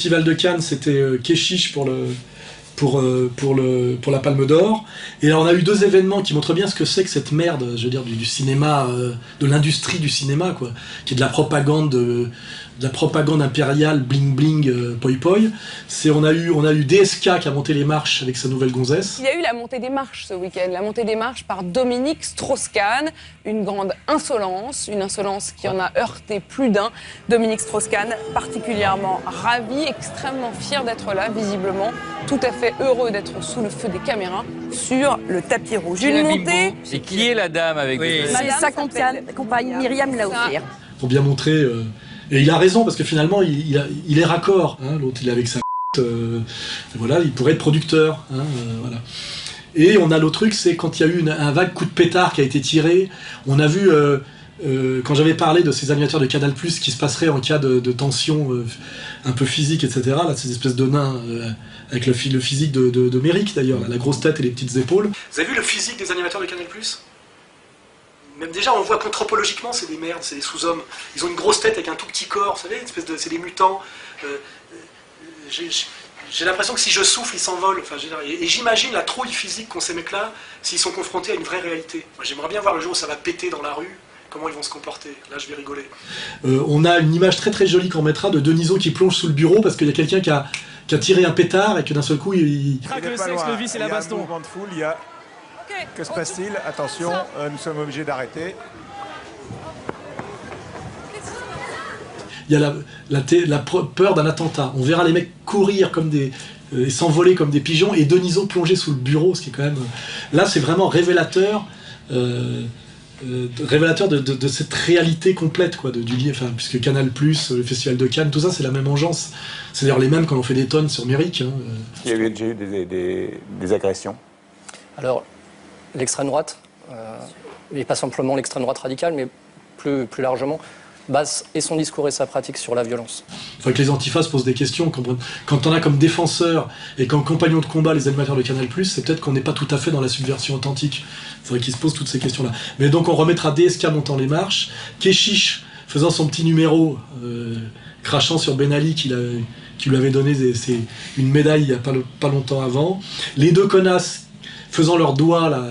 Festival de Cannes, c'était Keshish pour la Palme d'Or. Et là, on a eu deux événements qui montrent bien ce que c'est que cette merde, je veux dire, du cinéma, de l'industrie du cinéma, quoi, qui est de la propagande impériale, bling bling, poi poi. On a eu DSK qui a monté les marches avec sa nouvelle gonzesse. Il y a eu la montée des marches ce week-end, la montée des marches par Dominique Strauss-Kahn, une grande insolence, une insolence qui en a heurté plus d'un. Dominique Strauss-Kahn, particulièrement ravi, extrêmement fier d'être là, visiblement, tout à fait heureux d'être sous le feu des caméras sur le tapis rouge. Une montée. Et qui est la dame avec C'est sa compagne Myriam Laoufir. Pour bien montrer, et il a raison parce que finalement il est raccord, hein, l'autre il est avec sa voilà, il pourrait être producteur, hein, voilà. Et on a l'autre truc, c'est quand il y a eu un vague coup de pétard qui a été tiré, on a vu, quand j'avais parlé de ces animateurs de Canal+, qui se passerait en cas de tension un peu physique, etc., là, ces espèces de nains, avec le physique de Méric d'ailleurs, la grosse tête et les petites épaules. Vous avez vu le physique des animateurs de Canal+? Même déjà, on voit qu'anthropologiquement, c'est des merdes, c'est des sous-hommes. Ils ont une grosse tête avec un tout petit corps, vous savez, c'est des mutants. J'ai l'impression que si je souffle, ils s'envolent. Enfin, et j'imagine la trouille physique qu'ont ces mecs-là s'ils sont confrontés à une vraie réalité. J'aimerais bien voir le jour où ça va péter dans la rue, comment ils vont se comporter. Là, je vais rigoler. On a une image très très jolie qu'on mettra de Denisot qui plonge sous le bureau parce qu'il y a quelqu'un qui a tiré un pétard et que d'un seul coup, il craque le sexe, le vice et la baston. Il y a un mouvement de foule, il y a... Que se passe-t-il? Attention, nous sommes obligés d'arrêter. Il y a la peur d'un attentat. On verra les mecs courir comme et s'envoler comme des pigeons et Denisot plonger sous le bureau, ce qui est quand même... Là, c'est vraiment révélateur, de cette réalité complète, quoi, du lien, enfin, puisque Canal+, le Festival de Cannes, tout ça, c'est la même engeance. C'est d'ailleurs les mêmes quand on fait des tonnes sur Méric. Hein. Il y a eu des agressions. Alors, l'extrême droite, et pas simplement l'extrême droite radicale, mais plus largement, base et son discours et sa pratique sur la violence. Il faudrait que les antifas se posent des questions. Quand on a comme défenseurs et comme compagnons de combat les animateurs de Canal+, c'est peut-être qu'on n'est pas tout à fait dans la subversion authentique. Il faudrait qu'ils se posent toutes ces questions-là. Mais donc on remettra DSK montant les marches, Keshish faisant son petit numéro, crachant sur Ben Ali qui lui avait donné une médaille il n'y a pas longtemps avant. Les deux connasses faisant leurs doigts là,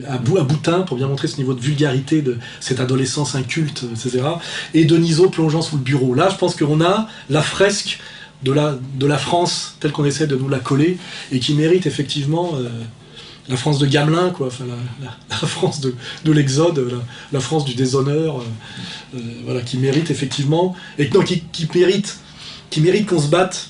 à boutin pour bien montrer ce niveau de vulgarité de cette adolescence inculte, etc. Et Denisot plongeant sous le bureau. Là, je pense qu'on a la fresque de la France telle qu'on essaie de nous la coller et qui mérite effectivement la France de Gamelin, quoi. Enfin, la France de l'exode, la France du déshonneur, voilà, qui mérite effectivement, et qui mérite qu'on se batte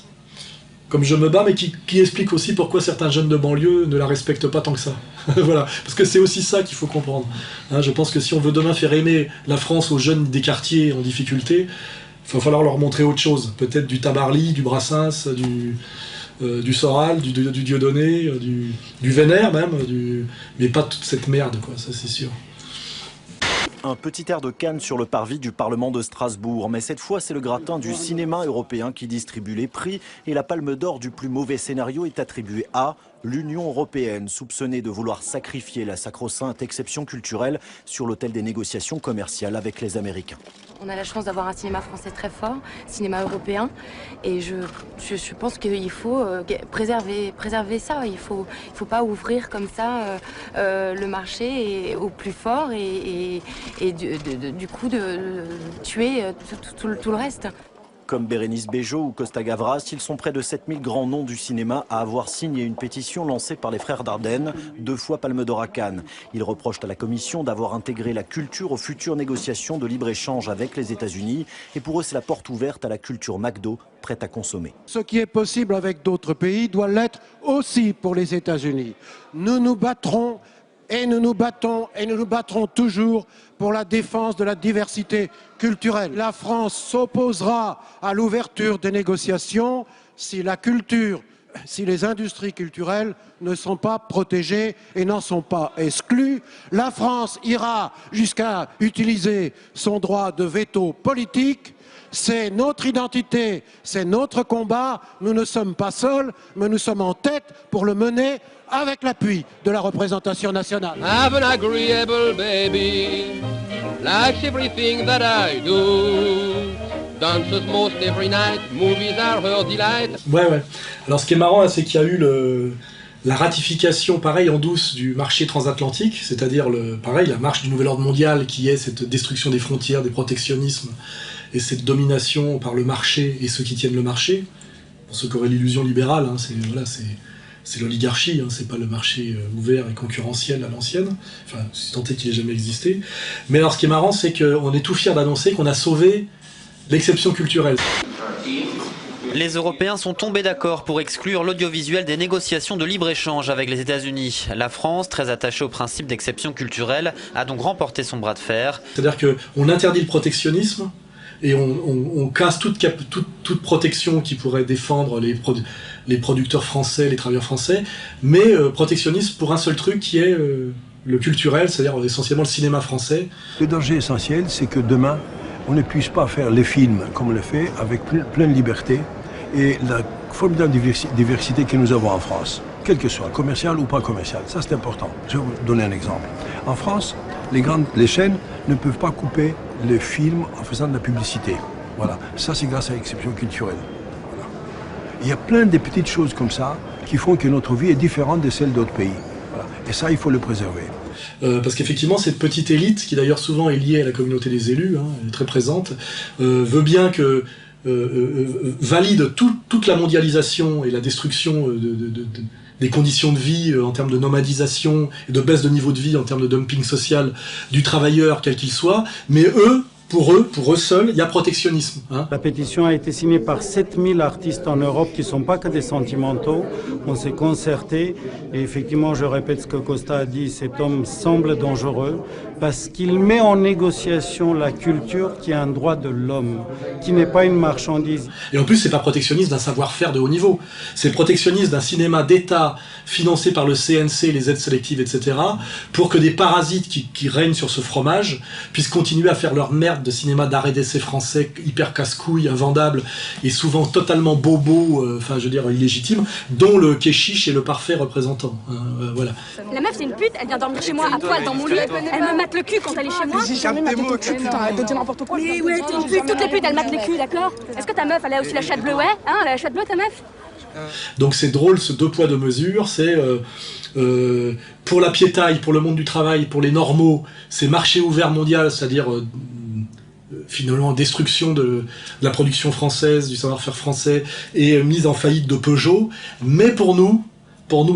comme je me bats, mais qui explique aussi pourquoi certains jeunes de banlieue ne la respectent pas tant que ça. Voilà, parce que c'est aussi ça qu'il faut comprendre. Hein, je pense que si on veut demain faire aimer la France aux jeunes des quartiers en difficulté, il va falloir leur montrer autre chose. Peut-être du Tabarly, du Brassens, du Soral, du Dieudonné, du Vénère même, mais pas toute cette merde, quoi, ça c'est sûr. Un petit air de Cannes sur le parvis du Parlement de Strasbourg. Mais cette fois, c'est le gratin du cinéma européen qui distribue les prix. Et la palme d'or du plus mauvais scénario est attribuée à l'Union européenne, soupçonnée de vouloir sacrifier la sacro-sainte exception culturelle sur l'autel des négociations commerciales avec les Américains. On a la chance d'avoir un cinéma français très fort, cinéma européen, et je pense qu'il faut préserver ça. Il faut pas ouvrir comme ça le marché au plus fort et du coup de tuer tout le reste. Comme Bérénice Bejo ou Costa Gavras, ils sont près de 7000 grands noms du cinéma à avoir signé une pétition lancée par les frères Dardenne, 2 fois Palme d'Or à Cannes. Ils reprochent à la Commission d'avoir intégré la culture aux futures négociations de libre-échange avec les États-Unis. Et pour eux, c'est la porte ouverte à la culture McDo, prête à consommer. Ce qui est possible avec d'autres pays doit l'être aussi pour les États-Unis. Nous nous battrons et nous nous battons et nous nous battrons toujours pour la défense de la diversité culturelle. La France s'opposera à l'ouverture des négociations si les industries culturelles ne sont pas protégées et n'en sont pas exclues. La France ira jusqu'à utiliser son droit de veto politique. C'est notre identité, c'est notre combat. Nous ne sommes pas seuls, mais nous sommes en tête pour le mener avec l'appui de la représentation nationale. Have an agreeable baby, likes everything that I do. dances most every night, movies are her delight. Ouais. Alors ce qui est marrant, c'est qu'il y a eu la ratification, pareil, en douce, du marché transatlantique, c'est-à-dire, la marche du nouvel ordre mondial, qui est cette destruction des frontières, des protectionnismes, et cette domination par le marché et ceux qui tiennent le marché. Pour ceux qui auraient l'illusion libérale, hein, c'est l'oligarchie, hein, c'est pas le marché ouvert et concurrentiel à l'ancienne, enfin, si tant est qu'il ait jamais existé. Mais alors ce qui est marrant, c'est qu'on est tout fiers d'annoncer qu'on a sauvé l'exception culturelle. Les Européens sont tombés d'accord pour exclure l'audiovisuel des négociations de libre-échange avec les États-Unis. La France, très attachée au principe d'exception culturelle, a donc remporté son bras de fer. C'est-à-dire qu'on interdit le protectionnisme et on casse toute protection qui pourrait défendre les producteurs français, les travailleurs français, mais protectionnisme pour un seul truc qui est le culturel, c'est-à-dire essentiellement le cinéma français. Le danger essentiel, c'est que demain, on ne puisse pas faire les films comme on le fait, avec pleine liberté, et la formidable diversité que nous avons en France, quel que soit, commercial ou pas commercial. Ça, c'est important. Je vais vous donner un exemple. En France, les chaînes ne peuvent pas couper les films en faisant de la publicité. Voilà. Ça, c'est grâce à l'exception culturelle. Voilà. Il y a plein de petites choses comme ça qui font que notre vie est différente de celle d'autres pays. Voilà. Et ça, il faut le préserver. Parce qu'effectivement, cette petite élite, qui d'ailleurs souvent est liée à la communauté des élus, hein, elle est très présente, veut bien que valide toute la mondialisation et la destruction des conditions de vie en termes de nomadisation et de baisse de niveau de vie en termes de dumping social du travailleur, quel qu'il soit, mais pour eux seuls, il y a protectionnisme. Hein. La pétition a été signée par 7000 artistes en Europe qui ne sont pas que des sentimentaux. On s'est concerté et effectivement, je répète ce que Costa a dit, cet homme semble dangereux parce qu'il met en négociation la culture qui est un droit de l'homme, qui n'est pas une marchandise. Et en plus, c'est pas protectionniste d'un savoir-faire de haut niveau. C'est protectionniste d'un cinéma d'État financé par le CNC, les aides sélectives, etc., pour que des parasites qui règnent sur ce fromage puissent continuer à faire leur merde de cinéma d'art et d'essai français hyper casse-couille, invendable et souvent totalement bobo, illégitime, dont le Keshish est le parfait représentant. Voilà. La meuf c'est une pute, elle vient dormir chez moi à poil dans mon lit, elle me mate le cul quand elle est chez moi. J'ai jamais maté ton cul, putain, arrête de dire n'importe quoi. Mais ouais, t'es une pute, toutes les putes elles matent les culs, d'accord? Est-ce que ta meuf elle a aussi la chatte bleue, ouais? Hein, elle a la chatte bleue ta meuf? Donc c'est drôle, ce deux poids deux mesures, c'est pour la piétaille, pour le monde du travail, pour les normaux, c'est marché ouvert mondial, c'est-à-dire finalement destruction de la production française, du savoir-faire français, et mise en faillite de Peugeot. Mais pour nous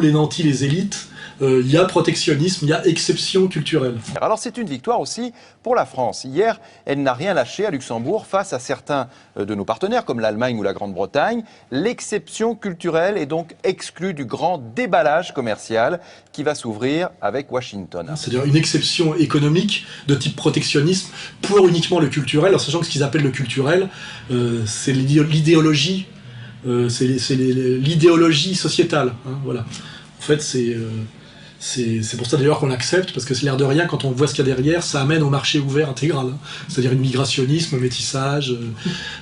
les nantis, les élites, il y a protectionnisme, il y a exception culturelle. Alors c'est une victoire aussi pour la France. Hier, elle n'a rien lâché à Luxembourg face à certains de nos partenaires comme l'Allemagne ou la Grande-Bretagne. L'exception culturelle est donc exclue du grand déballage commercial qui va s'ouvrir avec Washington. C'est-à-dire une exception économique de type protectionnisme pour uniquement le culturel, en sachant que ce qu'ils appellent le culturel, c'est l'idéologie, l'idéologie sociétale. Hein, voilà. En fait, c'est pour ça d'ailleurs qu'on l'accepte, parce que c'est l'air de rien, quand on voit ce qu'il y a derrière, ça amène au marché ouvert intégral. Hein. C'est-à-dire immigrationnisme, métissage.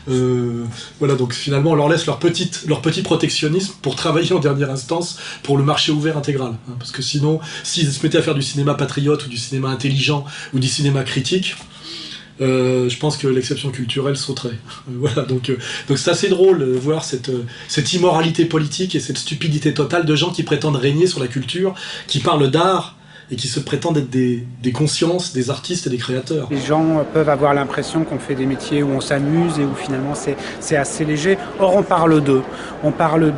Voilà, donc finalement on leur laisse leur petit protectionnisme pour travailler en dernière instance pour le marché ouvert intégral. Hein. Parce que sinon, s'ils se mettaient à faire du cinéma patriote ou du cinéma intelligent ou du cinéma critique, je pense que l'exception culturelle sauterait. Voilà, donc c'est assez drôle de voir cette immoralité politique et cette stupidité totale de gens qui prétendent régner sur la culture, qui parlent d'art et qui se prétendent être des consciences, des artistes et des créateurs. Les gens peuvent avoir l'impression qu'on fait des métiers où on s'amuse et où finalement c'est assez léger. Or on parle d'eux. On parle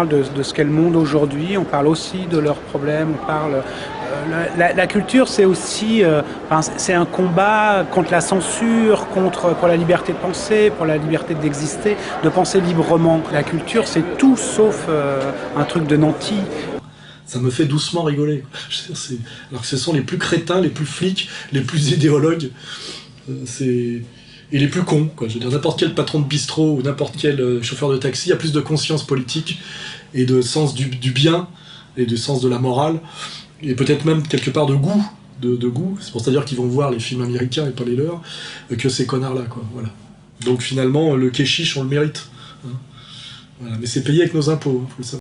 de ce qu'est le monde aujourd'hui, on parle aussi de leurs problèmes, on parle... La culture, c'est aussi c'est un combat contre la censure, pour la liberté de penser, pour la liberté d'exister, de penser librement. La culture, c'est tout sauf un truc de nanti. Ça me fait doucement rigoler. Alors que ce sont les plus crétins, les plus flics, les plus idéologues, et les plus cons. Quoi. Je veux dire, n'importe quel patron de bistrot ou n'importe quel chauffeur de taxi a plus de conscience politique et de sens du bien et de sens de la morale, et peut-être même quelque part de goût, c'est pour ça dire qu'ils vont voir les films américains et pas les leurs, que ces connards-là, quoi. Voilà. Donc finalement, le Keshish, on le mérite. Hein. Voilà. Mais c'est payé avec nos impôts, faut le savoir.